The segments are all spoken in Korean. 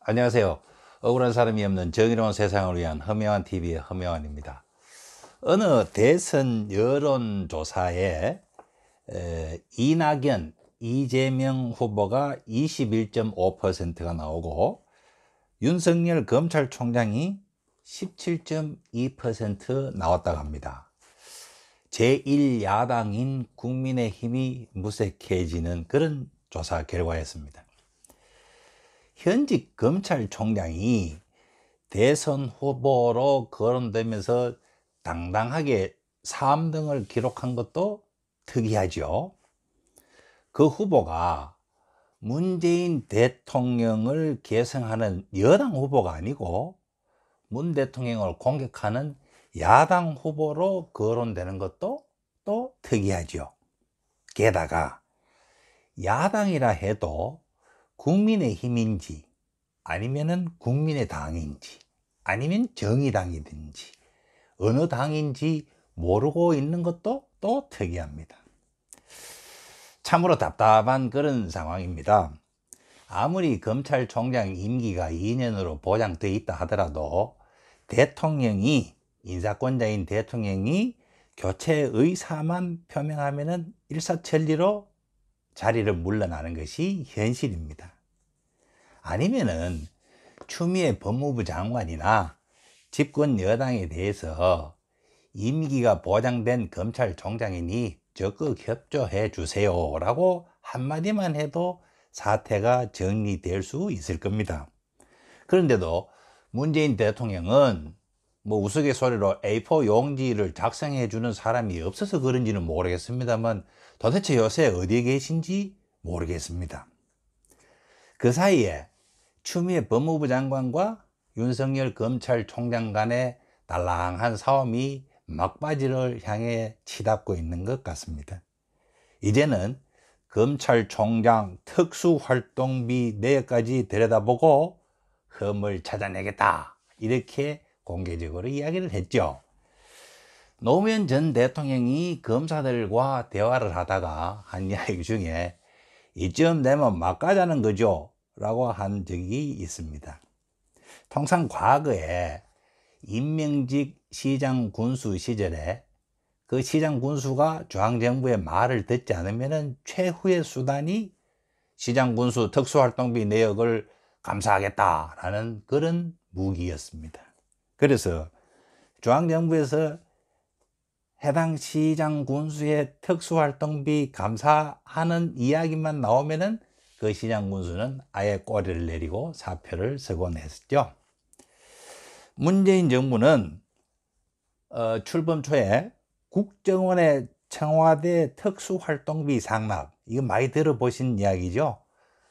안녕하세요. 억울한 사람이 없는 정의로운 세상을 위한 허명환TV의 허명환입니다. 어느 대선 여론조사에 이낙연, 이재명 후보가 21.5%가 나오고 윤석열 검찰총장이 17.2% 나왔다고 합니다. 제1야당인 국민의힘이 무색해지는 그런 조사 결과였습니다. 현직 검찰총장이 대선 후보로 거론되면서 당당하게 3등을 기록한 것도 특이하죠. 그 후보가 문재인 대통령을 계승하는 여당 후보가 아니고 문 대통령을 공격하는 야당 후보로 거론되는 것도 또 특이하죠. 게다가 야당이라 해도 국민의힘인지 아니면은 국민의당인지 아니면 정의당이든지 어느 당인지 모르고 있는 것도 또 특이합니다. 참으로 답답한 그런 상황입니다. 아무리 검찰총장 임기가 2년으로 보장되어 있다 하더라도 대통령이, 인사권자인 대통령이 교체 의사만 표명하면은 일사천리로 자리를 물러나는 것이 현실입니다. 아니면은 추미애 법무부 장관이나 집권 여당에 대해서 임기가 보장된 검찰총장이니 적극 협조해 주세요 라고 한마디만 해도 사태가 정리될 수 있을 겁니다. 그런데도 문재인 대통령은 우스갯소리로 A4 용지를 작성해 주는 사람이 없어서 그런지는 모르겠습니다만 도대체 요새 어디에 계신지 모르겠습니다. 그 사이에 추미애 법무부 장관과 윤석열 검찰총장 간의 달랑한 싸움이 막바지를 향해 치닫고 있는 것 같습니다. 이제는 검찰총장 특수활동비 내역까지 들여다보고 흠을 찾아내겠다 이렇게 공개적으로 이야기를 했죠. 노무현 전 대통령이 검사들과 대화를 하다가 한 이야기 중에 이쯤 되면 막 가자는 거죠 라고 한 적이 있습니다. 통상 과거에 임명직 시장 군수 시절에 그 시장 군수가 중앙정부의 말을 듣지 않으면 최후의 수단이 시장 군수 특수활동비 내역을 감사하겠다라는 그런 무기였습니다. 그래서 중앙정부에서 해당 시장 군수의 특수활동비 감사하는 이야기만 나오면은 그 시장 군수는 아예 꼬리를 내리고 사표를 쓰곤 했었죠. 문재인 정부는 출범 초에 국정원의 청와대 특수활동비 상납, 이거 많이 들어보신 이야기죠.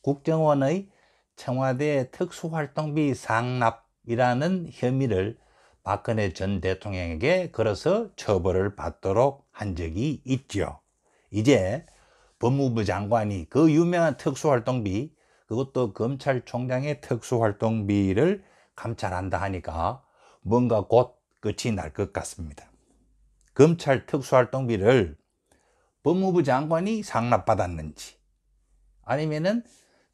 국정원의 청와대 특수활동비 상납이라는 혐의를 박근혜 전 대통령에게 걸어서 처벌을 받도록 한 적이 있죠. 이제 법무부 장관이 그 유명한 특수활동비, 그것도 검찰총장의 특수활동비를 감찰한다 하니까 뭔가 곧 끝이 날 것 같습니다. 검찰 특수활동비를 법무부 장관이 상납받았는지 아니면은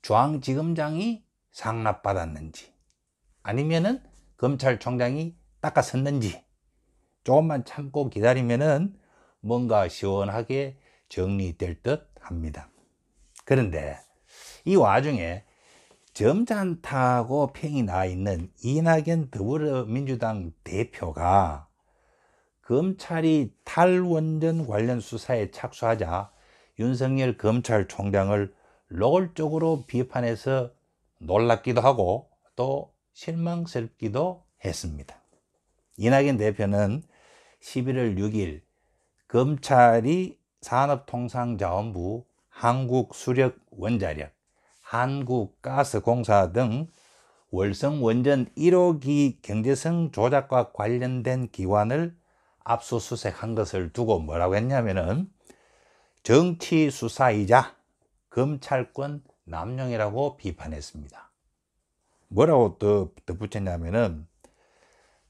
중앙지검장이 상납받았는지 아니면은 검찰총장이 닦아섰는지 조금만 참고 기다리면은 뭔가 시원하게 정리될 듯 합니다. 그런데 이 와중에 점잖다고 평이 나 있는 이낙연 더불어민주당 대표가 검찰이 탈원전 관련 수사에 착수하자 윤석열 검찰총장을 노골적으로 비판해서 놀랍기도 하고 또 실망스럽기도 했습니다. 이낙연 대표는 11월 6일 검찰이 산업통상자원부, 한국수력원자력, 한국가스공사 등 월성원전 1호기 경제성 조작과 관련된 기관을 압수수색한 것을 두고 뭐라고 했냐면은 정치 수사이자 검찰권 남용이라고 비판했습니다. 뭐라고 또 덧붙였냐면은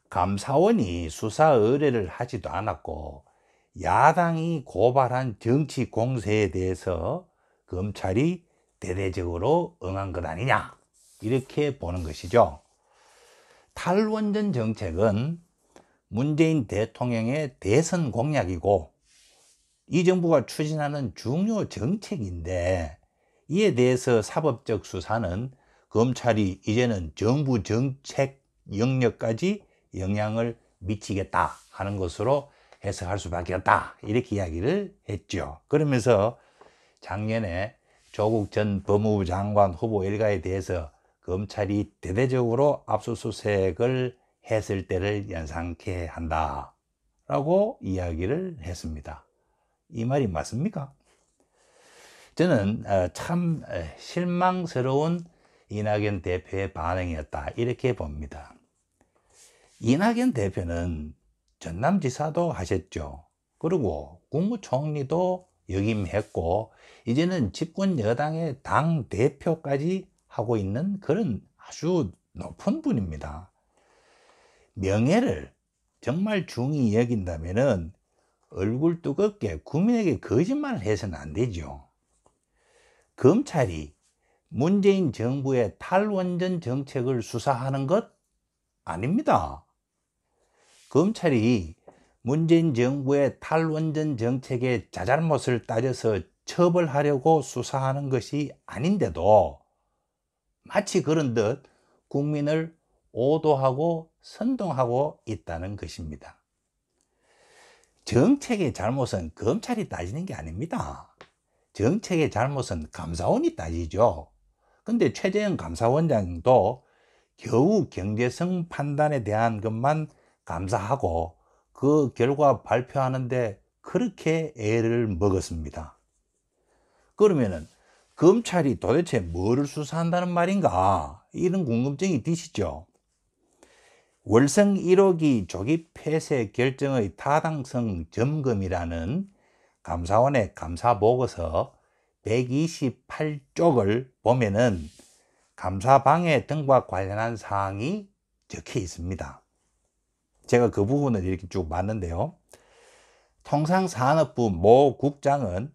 감사원이 수사 의뢰를 하지도 않았고 야당이 고발한 정치 공세에 대해서 검찰이 대대적으로 응한 것 아니냐, 이렇게 보는 것이죠. 탈원전 정책은 문재인 대통령의 대선 공약이고 이 정부가 추진하는 중요 정책인데, 이에 대해서 사법적 수사는 검찰이 이제는 정부 정책 영역까지 영향을 미치겠다 하는 것으로 해석할 수밖에 없다, 이렇게 이야기를 했죠. 그러면서 작년에 조국 전 법무부 장관 후보 일가에 대해서 검찰이 대대적으로 압수수색을 했을 때를 연상케 한다 라고 이야기를 했습니다. 이 말이 맞습니까? 저는 참 실망스러운 이낙연 대표의 반응이었다, 이렇게 봅니다. 이낙연 대표는 전남지사도 하셨죠. 그리고 국무총리도 역임했고 이제는 집권 여당의 당대표까지 하고 있는 그런 아주 높은 분입니다. 명예를 정말 중히 여긴다면은 얼굴 뜨겁게 국민에게 거짓말을 해서는 안 되죠. 검찰이 문재인 정부의 탈원전 정책을 수사하는 것 아닙니다. 검찰이 문재인 정부의 탈원전 정책의 자잘못을 따져서 처벌하려고 수사하는 것이 아닌데도 마치 그런 듯 국민을 오도하고 선동하고 있다는 것입니다. 정책의 잘못은 검찰이 따지는 게 아닙니다. 정책의 잘못은 감사원이 따지죠. 근데 최재형 감사원장도 겨우 경제성 판단에 대한 것만 감사하고 그 결과 발표하는데 그렇게 애를 먹었습니다. 그러면은 검찰이 도대체 뭐를 수사한다는 말인가, 이런 궁금증이 드시죠. 월성 1호기 조기 폐쇄 결정의 타당성 점검이라는 감사원의 감사보고서 128쪽을 보면은 감사방해 등과 관련한 사항이 적혀 있습니다. 제가 그 부분을 이렇게 쭉 봤는데요. 통상산업부 모 국장은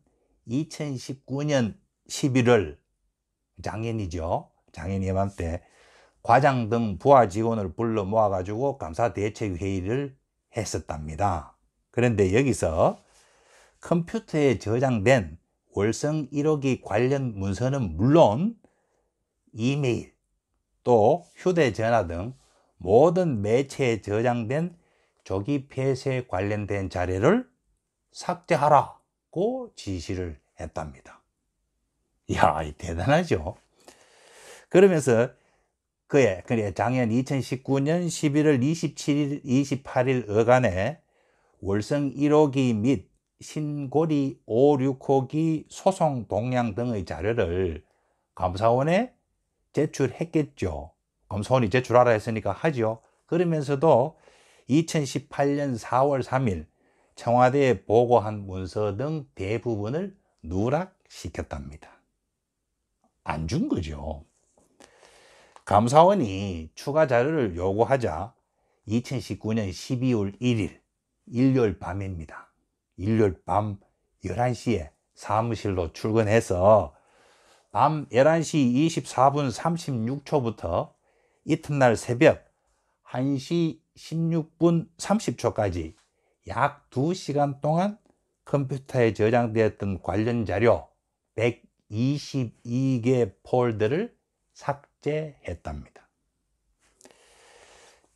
2019년 11월, 작년이죠. 작년 이맘때 과장 등 부하 직원을 불러 모아가지고 감사대책회의를 했었답니다. 그런데 여기서 컴퓨터에 저장된 월성 1호기 관련 문서는 물론 이메일 또 휴대전화 등 모든 매체에 저장된 조기 폐쇄 관련된 자료를 삭제하라고 지시를 했답니다. 이야, 대단하죠. 그러면서 그래 작년 2019년 11월 27일, 28일 어간에 월성 1호기 및 신고리 5, 6호기 소송 동향 등의 자료를 감사원에 제출했겠죠. 감사원이 제출하라 했으니까 하죠. 그러면서도 2018년 4월 3일 청와대에 보고한 문서 등 대부분을 누락시켰답니다. 안 준 거죠. 감사원이 추가 자료를 요구하자 2019년 12월 1일 일요일 밤입니다. 일요일 밤 11시에 사무실로 출근해서 밤 11시 24분 36초부터 이튿날 새벽 1시 16분 30초까지 약 2시간 동안 컴퓨터에 저장되었던 관련 자료 122개 폴더를 삭제했답니다.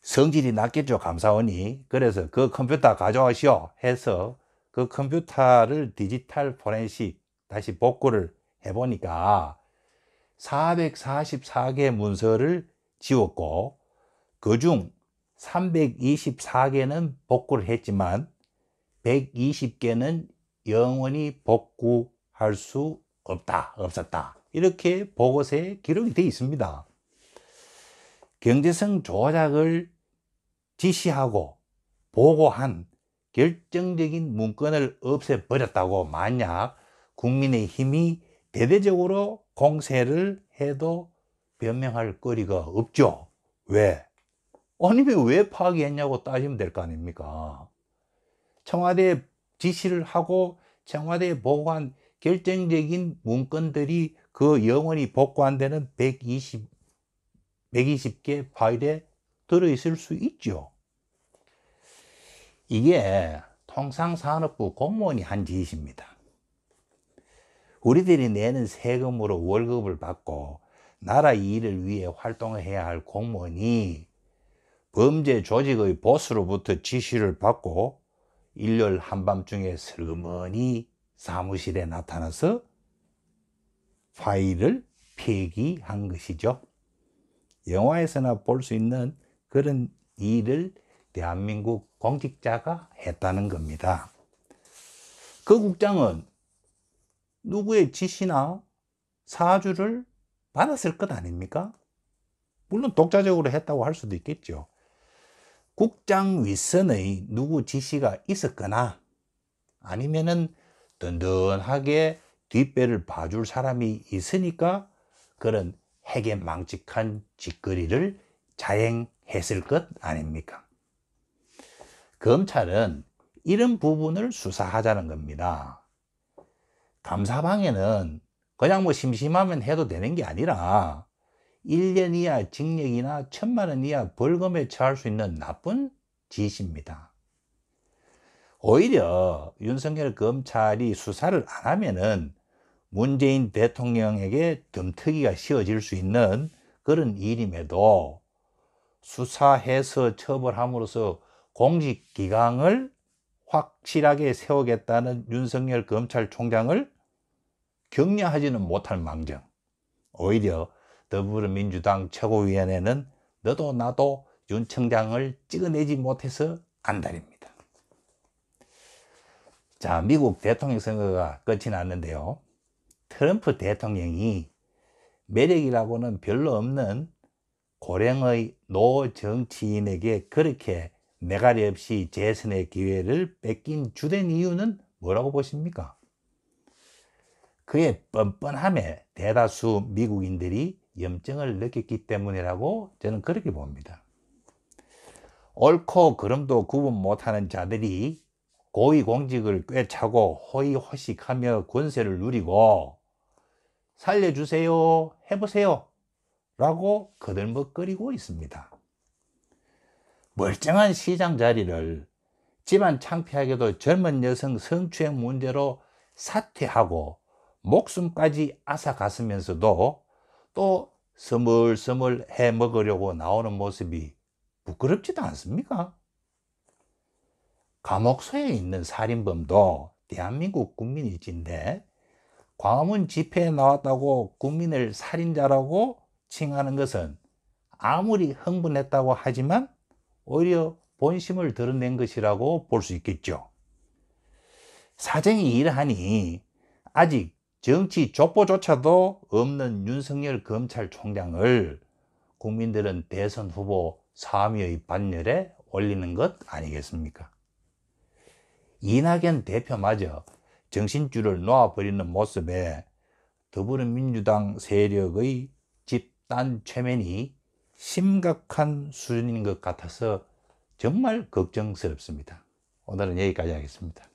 성질이 났겠죠, 감사원이. 그래서 그 컴퓨터 가져오시오 해서 그 컴퓨터를 디지털 포렌식 다시 복구를 해보니까 444개 문서를 지웠고 그중 324개는 복구를 했지만 120개는 영원히 복구할 수 없었다. 이렇게 보고서에 기록이 되어 있습니다. 경제성 조작을 지시하고 보고한 결정적인 문건을 없애버렸다고 만약 국민의힘이 대대적으로 공세를 해도 변명할 거리가 없죠. 왜? 아니면 왜 파기했냐고 따지면 될 거 아닙니까? 청와대에 지시를 하고 청와대에 보고한 결정적인 문건들이 그 영원히 복구 안 되는 120개 파일에 들어있을 수 있죠. 이게 통상산업부 공무원이 한 짓입니다. 우리들이 내는 세금으로 월급을 받고 나라 일을 위해 활동을 해야 할 공무원이 범죄 조직의 보스로부터 지시를 받고 일요일 한밤중에 슬그머니 사무실에 나타나서 파일을 폐기한 것이죠. 영화에서나 볼 수 있는 그런 일을 대한민국 공직자가 했다는 겁니다. 그 국장은 누구의 지시나 사주를 받았을 것 아닙니까? 물론 독자적으로 했다고 할 수도 있겠죠. 국장 윗선의 누구 지시가 있었거나 아니면은 든든하게 뒷배를 봐줄 사람이 있으니까 그런 해괴망측한 짓거리를 자행했을 것 아닙니까? 검찰은 이런 부분을 수사하자는 겁니다. 감사방해는 그냥 뭐 심심하면 해도 되는 게 아니라 1년 이하 징역이나 1,000만 원 이하 벌금에 처할 수 있는 나쁜 짓입니다. 오히려 윤석열 검찰이 수사를 안 하면은 문재인 대통령에게 덤터기가 씌워질 수 있는 그런 일임에도 수사해서 처벌함으로써 공직기강을 확실하게 세우겠다는 윤석열 검찰총장을 격려하지는 못할 망정, 오히려 더불어민주당 최고위원회는 너도 나도 윤 청장을 찍어내지 못해서 안달입니다. 자, 미국 대통령 선거가 끝이 났는데요. 트럼프 대통령이 매력이라고는 별로 없는 고령의 노 정치인에게 그렇게 매가리 없이 재선의 기회를 뺏긴 주된 이유는 뭐라고 보십니까? 그의 뻔뻔함에 대다수 미국인들이 염증을 느꼈기 때문이라고 저는 그렇게 봅니다. 옳고 그름도 구분 못하는 자들이 고위공직을 꿰차고 호의호식하며 권세를 누리고 살려주세요, 해보세요 라고 거들먹거리고 있습니다. 멀쩡한 시장 자리를 집안 창피하게도 젊은 여성 성추행 문제로 사퇴하고 목숨까지 앗아갔으면서도 또 스물스물 해 먹으려고 나오는 모습이 부끄럽지도 않습니까? 감옥소에 있는 살인범도 대한민국 국민일진데 광화문 집회에 나왔다고 국민을 살인자라고 칭하는 것은 아무리 흥분했다고 하지만 오히려 본심을 드러낸 것이라고 볼 수 있겠죠. 사정이 이러하니 아직 정치 족보조차도 없는 윤석열 검찰총장을 국민들은 대선 후보 사위의 반열에 올리는 것 아니겠습니까? 이낙연 대표마저 정신줄을 놓아버리는 모습에 더불어민주당 세력의 집단 최면이 심각한 수준인 것 같아서 정말 걱정스럽습니다. 오늘은 여기까지 하겠습니다.